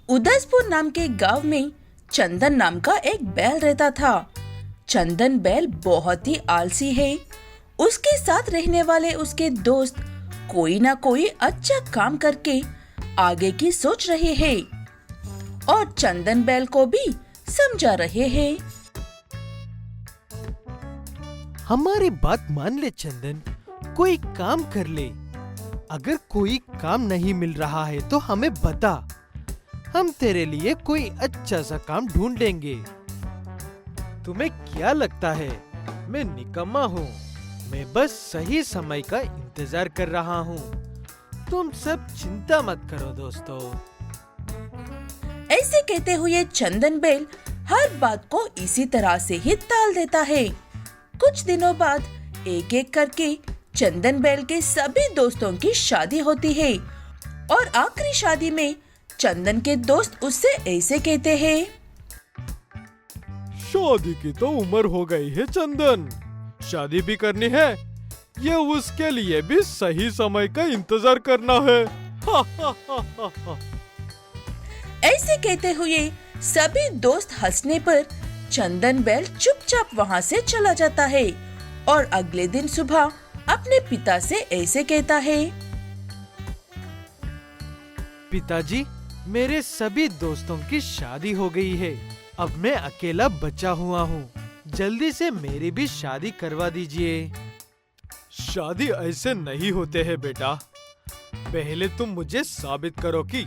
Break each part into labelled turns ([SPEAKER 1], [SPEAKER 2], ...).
[SPEAKER 1] उदयपुर नाम के गांव में चंदन नाम का एक बैल रहता था। चंदन बैल बहुत ही आलसी है। उसके साथ रहने वाले उसके दोस्त कोई ना कोई अच्छा काम करके आगे की सोच रहे हैं और चंदन बैल को भी समझा रहे हैं।
[SPEAKER 2] हमारी बात मान ले चंदन, कोई काम कर ले। अगर कोई काम नहीं मिल रहा है तो हमें बता, हम तेरे लिए कोई अच्छा सा काम ढूंढेंगे। तुम्हें क्या लगता है मैं निकम्मा हूँ? मैं बस सही समय का इंतजार कर रहा हूँ। तुम सब चिंता मत करो दोस्तों।
[SPEAKER 1] ऐसे कहते हुए चंदन बैल हर बात को इसी तरह से ही टाल देता है। कुछ दिनों बाद एक एक करके चंदन बैल के सभी दोस्तों की शादी होती है और आखिरी शादी में चंदन के दोस्त उससे ऐसे कहते हैं,
[SPEAKER 2] शादी की तो उम्र हो गई है चंदन, शादी भी करनी है, ये उसके लिए भी सही समय का इंतजार करना है।
[SPEAKER 1] ऐसे कहते हुए सभी दोस्त हंसने पर चंदन बैल चुपचाप वहाँ से चला जाता है और अगले दिन सुबह अपने पिता से ऐसे कहता है,
[SPEAKER 2] पिताजी, मेरे सभी दोस्तों की शादी हो गई है, अब मैं अकेला बचा हुआ हूँ, जल्दी से मेरी भी शादी करवा दीजिए। शादी ऐसे नहीं होते हैं बेटा, पहले तुम मुझे साबित करो कि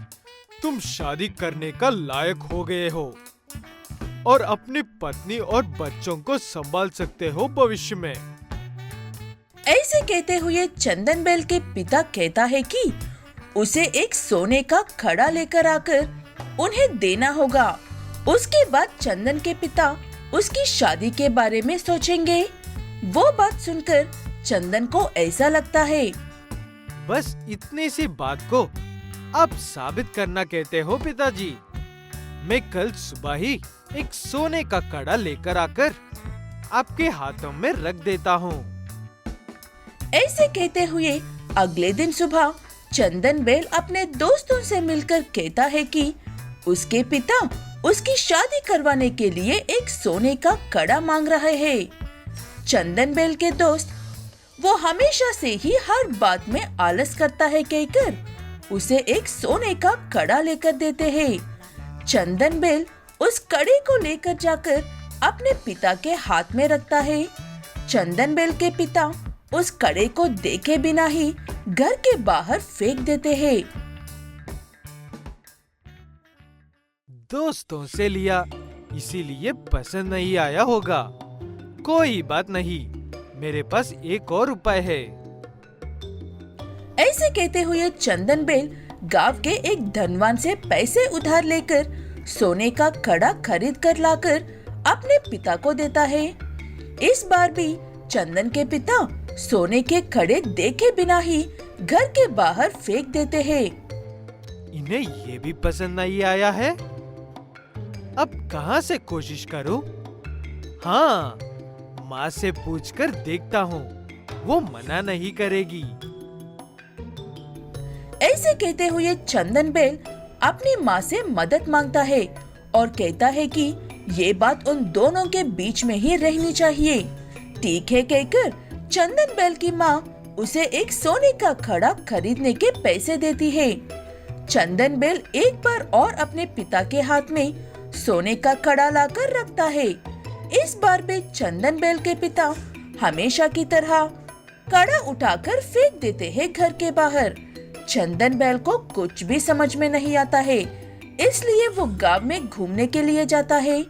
[SPEAKER 2] तुम शादी करने का लायक हो गए हो और अपनी पत्नी और बच्चों को संभाल सकते हो भविष्य में।
[SPEAKER 1] ऐसे कहते हुए चंदन बैल के पिता कहता है कि उसे एक सोने का खड़ा लेकर आकर उन्हें देना होगा। उसके बाद चंदन के पिता उसकी शादी के बारे में सोचेंगे। वो बात सुनकर चंदन को ऐसा लगता है,
[SPEAKER 2] बस इतनी सी बात को आप साबित करना कहते हो पिताजी? मैं कल सुबह ही एक सोने का कड़ा लेकर आकर आपके हाथों में रख देता हूँ।
[SPEAKER 1] ऐसे कहते हुए अगले दिन सुबह चंदन बैल अपने दोस्तों से मिलकर कहता है कि उसके पिता उसकी शादी करवाने के लिए एक सोने का कड़ा मांग रहे हैं। चंदन बैल के दोस्त वो हमेशा से ही हर बात में आलस करता है कहकर उसे एक सोने का कड़ा लेकर देते हैं। चंदन बैल उस कड़े को लेकर जाकर अपने पिता के हाथ में रखता है। चंदन बैल के पिता उस कड़े को देखे बिना ही घर के बाहर फेंक देते हैं।
[SPEAKER 2] दोस्तों से लिया, इसीलिए पसंद नहीं आया होगा। कोई बात नहीं, मेरे पास एक और उपाय है।
[SPEAKER 1] ऐसे कहते हुए चंदन बैल गांव के एक धनवान से पैसे उधार लेकर सोने का कड़ा खरीद कर लाकर अपने पिता को देता है। इस बार भी चंदन के पिता सोने के कड़े देखे बिना ही घर के बाहर फेंक देते हैं।
[SPEAKER 2] इन्हें ये भी पसंद नहीं आया है। अब कहाँ से कोशिश करूं? हाँ, माँ से पूछकर देखता हूँ, वो मना नहीं करेगी।
[SPEAKER 1] ऐसे कहते हुए चंदन बैल अपनी माँ से मदद मांगता है और कहता है कि ये बात उन दोनों के बीच में ही रहनी चाहिए। ठीक है कहकर चंदन बैल की माँ उसे एक सोने का कड़ा खरीदने के पैसे देती है। चंदन बैल एक बार और अपने पिता के हाथ में सोने का कड़ा लाकर रखता है। इस बार भी चंदन बैल के पिता हमेशा की तरह कड़ा उठाकर फेंक देते हैं घर के बाहर। चंदन बैल को कुछ भी समझ में नहीं आता है, इसलिए वो गांव में घूमने के लिए जाता है।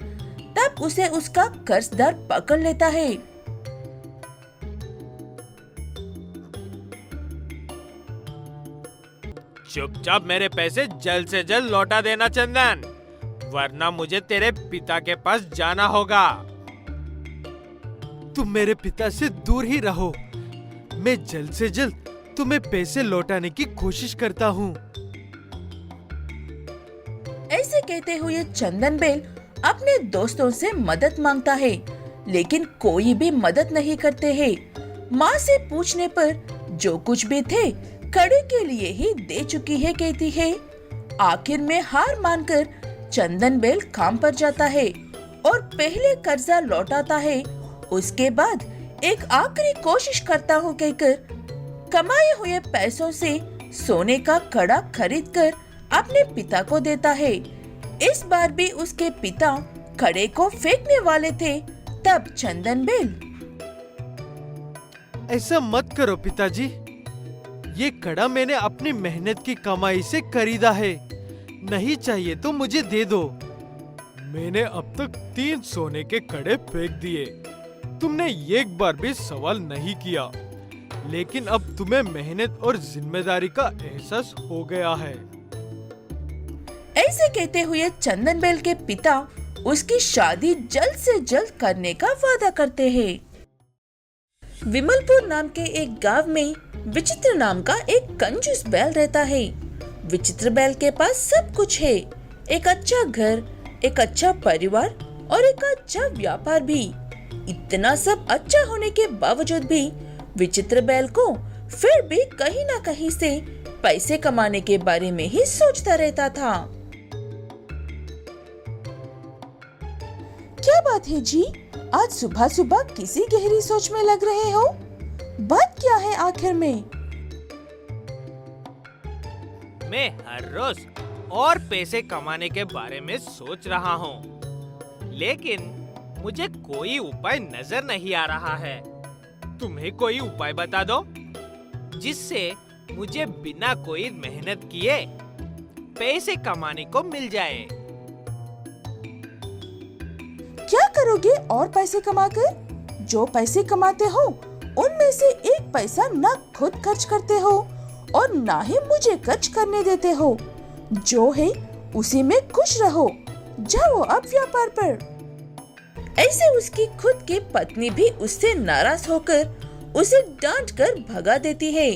[SPEAKER 1] तब उसे उसका कर्जदार पकड़ लेता है।
[SPEAKER 2] चुपचाप मेरे पैसे जल्द से जल्द लौटा देना चंदन, वरना मुझे तेरे पिता के पास जाना होगा। तुम मेरे पिता से दूर ही रहो, मैं जल्द से जल्द तुम्हें पैसे लौटाने की कोशिश करता हूँ।
[SPEAKER 1] ऐसे कहते हुए चंदन बैल अपने दोस्तों से मदद मांगता है, लेकिन कोई भी मदद नहीं करते हैं। माँ से पूछने पर जो कुछ भी थे कड़े के लिए ही दे चुकी है कहती है। आखिर में हार मानकर चंदन बेल काम पर जाता है और पहले कर्जा लौटाता है। उसके बाद एक आखिरी कोशिश करता हूँ कहकर कमाए हुए पैसों से सोने का कड़ा खरीदकर अपने पिता को देता है। इस बार भी उसके पिता कड़े को फेंकने वाले थे, तब चंदन बेल,
[SPEAKER 2] ऐसा मत करो पिताजी। ये कड़ा मैंने अपनी मेहनत की कमाई से खरीदा है। नहीं चाहिए तो मुझे दे दो। मैंने अब तक 3 सोने के कड़े फेंक दिए। तुमने एक बार भी सवाल नहीं किया, लेकिन अब तुम्हें मेहनत और जिम्मेदारी का एहसास हो गया है।
[SPEAKER 1] ऐसे कहते हुए चंदन बेल के पिता उसकी शादी जल्द से जल्द करने का वादा करते हैं। विमलपुर नाम के एक गांव में विचित्र नाम का एक कंजूस बैल रहता है। विचित्र बैल के पास सब कुछ है, एक अच्छा घर, एक अच्छा परिवार और एक अच्छा व्यापार भी। इतना सब अच्छा होने के बावजूद भी विचित्र बैल को फिर भी कहीं ना कहीं से पैसे कमाने के बारे में ही सोचता रहता था। क्या बात है जी, आज सुबह सुबह किसी गहरी सोच में लग रहे हो? बात क्या है आखिर में?
[SPEAKER 3] मैं हर रोज और पैसे कमाने के बारे में सोच रहा हूँ, लेकिन मुझे कोई उपाय नजर नहीं आ रहा है। तुम्हें कोई उपाय बता दो जिससे मुझे बिना कोई मेहनत किए पैसे कमाने को मिल जाए।
[SPEAKER 1] क्या करोगे और पैसे कमाकर? जो पैसे कमाते हो उनमें से एक पैसा ना खुद खर्च करते हो और ना ही मुझे खर्च करने देते हो। जो है उसी में खुश रहो। जाओ अब व्यापार पर। ऐसे उसकी खुद की पत्नी भी उससे नाराज होकर उसे डांट कर भगा देती है।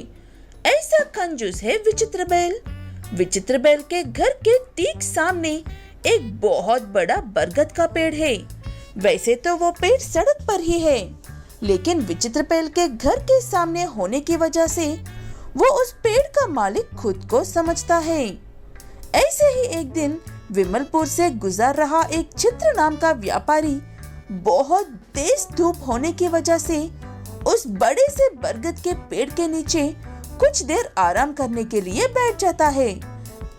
[SPEAKER 1] ऐसा कंजूस है विचित्र बैल। विचित्र बैल के घर के ठीक सामने एक बहुत बड़ा बरगद का पेड़ है। वैसे तो वो पेड़ सड़क पर ही है, लेकिन विचित्र बैल के घर के सामने होने की वजह से वो उस पेड़ का मालिक खुद को समझता है। ऐसे ही एक दिन विमलपुर से गुजर रहा एक चित्र नाम का व्यापारी बहुत तेज धूप होने की वजह से उस बड़े से बरगद के पेड़ के नीचे कुछ देर आराम करने के लिए बैठ जाता है।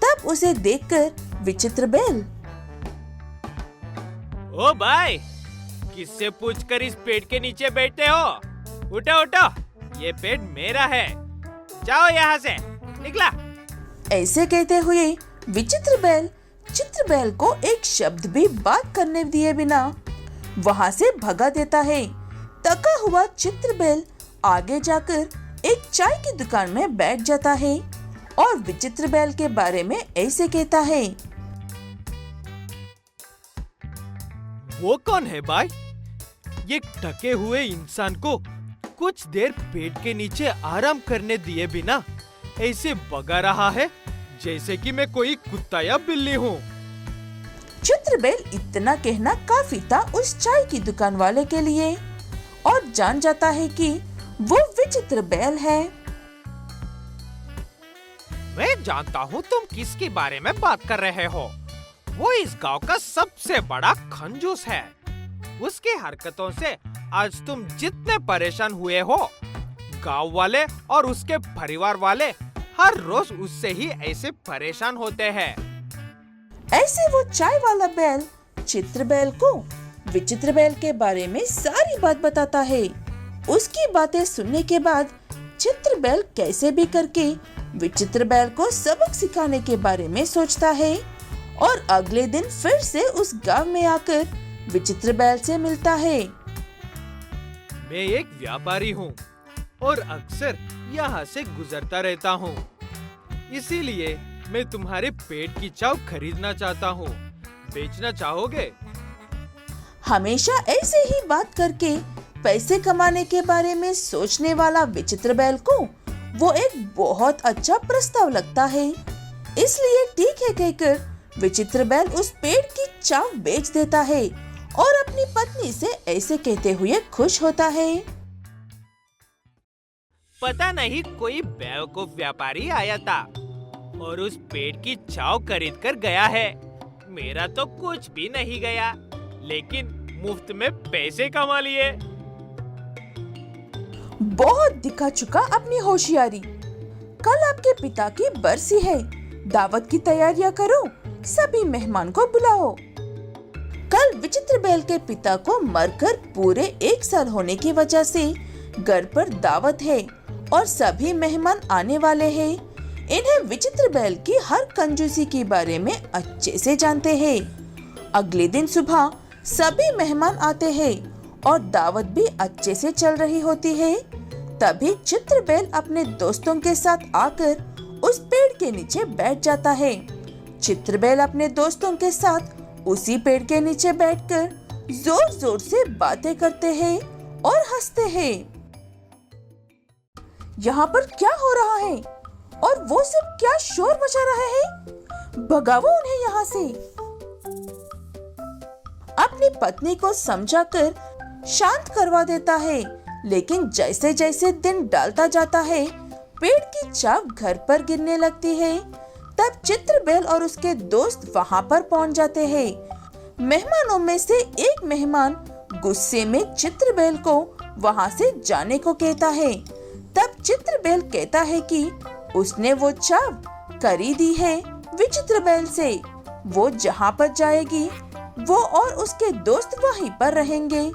[SPEAKER 1] तब उसे देखकर विचित्र बैल,
[SPEAKER 3] ओ भाई, किससे पूछकर इस पेड़ के नीचे बैठे हो? उठो उठो, ये पेड़ मेरा है। जाओ यहाँ से, निकला।
[SPEAKER 1] ऐसे कहते हुए विचित्र बैल चित्र बैल को एक शब्द भी बात करने दिए बिना वहाँ से भगा देता है। थका हुआ चित्र बैल आगे जाकर एक चाय की दुकान में बैठ जाता है और विचित्र बैल के बारे में ऐसे कहता है,
[SPEAKER 2] वो कौन है भाई? ये टके हुए इंसान को कुछ देर पेड़ के नीचे आराम करने दिए बिना ऐसे भगा रहा है जैसे कि मैं कोई कुत्ता या बिल्ली हूँ।
[SPEAKER 1] चित्रबेल इतना कहना काफी था उस चाय की दुकान वाले के लिए और जान जाता है कि वो विचित्र बैल है।
[SPEAKER 3] मैं जानता हूँ तुम किसके बारे में बात कर रहे हो। वो इस गांव का सबसे बड़ा कंजूस है। उसकी हरकतों से आज तुम जितने परेशान हुए हो, गांव वाले और उसके परिवार वाले हर रोज उससे ही ऐसे परेशान होते हैं।
[SPEAKER 1] ऐसे वो चाय वाला बैल चित्रबैल को विचित्र बैल के बारे में सारी बात बताता है। उसकी बातें सुनने के बाद चित्रबैल कैसे भी करके विचित्र बैल को सबक सिखाने के बारे में सोचता है और अगले दिन फिर से उस गांव में आकर विचित्र बैल से मिलता है।
[SPEAKER 2] मैं एक व्यापारी हूँ और अक्सर यहाँ से गुजरता रहता हूँ, इसीलिए मैं तुम्हारे पेट की चाव खरीदना चाहता हूँ। बेचना चाहोगे?
[SPEAKER 1] हमेशा ऐसे ही बात करके पैसे कमाने के बारे में सोचने वाला विचित्र बैल को वो एक बहुत अच्छा प्रस्ताव लगता है। इसलिए ठीक है कहकर विचित्र बैल उस पेड़ की चाव बेच देता है और अपनी पत्नी से ऐसे कहते हुए खुश होता है।
[SPEAKER 3] पता नहीं कोई बेवकूफ व्यापारी आया था और उस पेड़ की छाव खरीद कर गया है। मेरा तो कुछ भी नहीं गया, लेकिन मुफ्त में पैसे कमा लिए।
[SPEAKER 1] बहुत दिखा चुका अपनी होशियारी। कल आपके पिता की बरसी है, दावत की तैयारियां करो, सभी मेहमान को बुलाओ। कल विचित्र बैल के पिता को मरकर पूरे 1 साल होने की वजह से घर पर दावत है और सभी मेहमान आने वाले हैं। इन्हें विचित्र बैल की हर कंजूसी के बारे में अच्छे से जानते हैं। अगले दिन सुबह सभी मेहमान आते हैं और दावत भी अच्छे से चल रही होती है। तभी चित्रबैल अपने दोस्तों के साथ आकर उस पेड़ के नीचे बैठ जाता है। चित्रबैल अपने दोस्तों के साथ उसी पेड़ के नीचे बैठकर जोर जोर से बातें करते हैं और हंसते हैं। यहाँ पर क्या हो रहा है और वो सब क्या शोर मचा रहे हैं? भगाओ उन्हें यहाँ से। अपनी पत्नी को समझाकर शांत करवा देता है, लेकिन जैसे जैसे दिन ढलता जाता है पेड़ की छाव घर पर गिरने लगती है। तब चित्रबैल और उसके दोस्त वहाँ पर पहुँच जाते हैं। मेहमानों में से एक मेहमान गुस्से में चित्रबैल को वहाँ से जाने को कहता है। तब चित्रबैल कहता है कि उसने वो छाव खरीदी है विचित्रबैल से। वो जहाँ पर जाएगी वो और उसके दोस्त वहीं पर रहेंगे।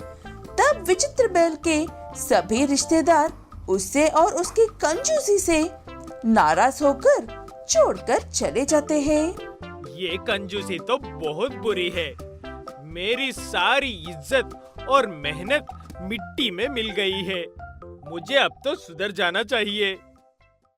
[SPEAKER 1] तब विचित्रबैल के सभी रिश्तेदार उससे और उसकी कंजूसी से नाराज होकर छोड़कर चले जाते हैं।
[SPEAKER 3] ये कंजूसी तो बहुत बुरी है। मेरी सारी इज्जत और मेहनत मिट्टी में मिल गई है। मुझे अब तो सुधर जाना चाहिए।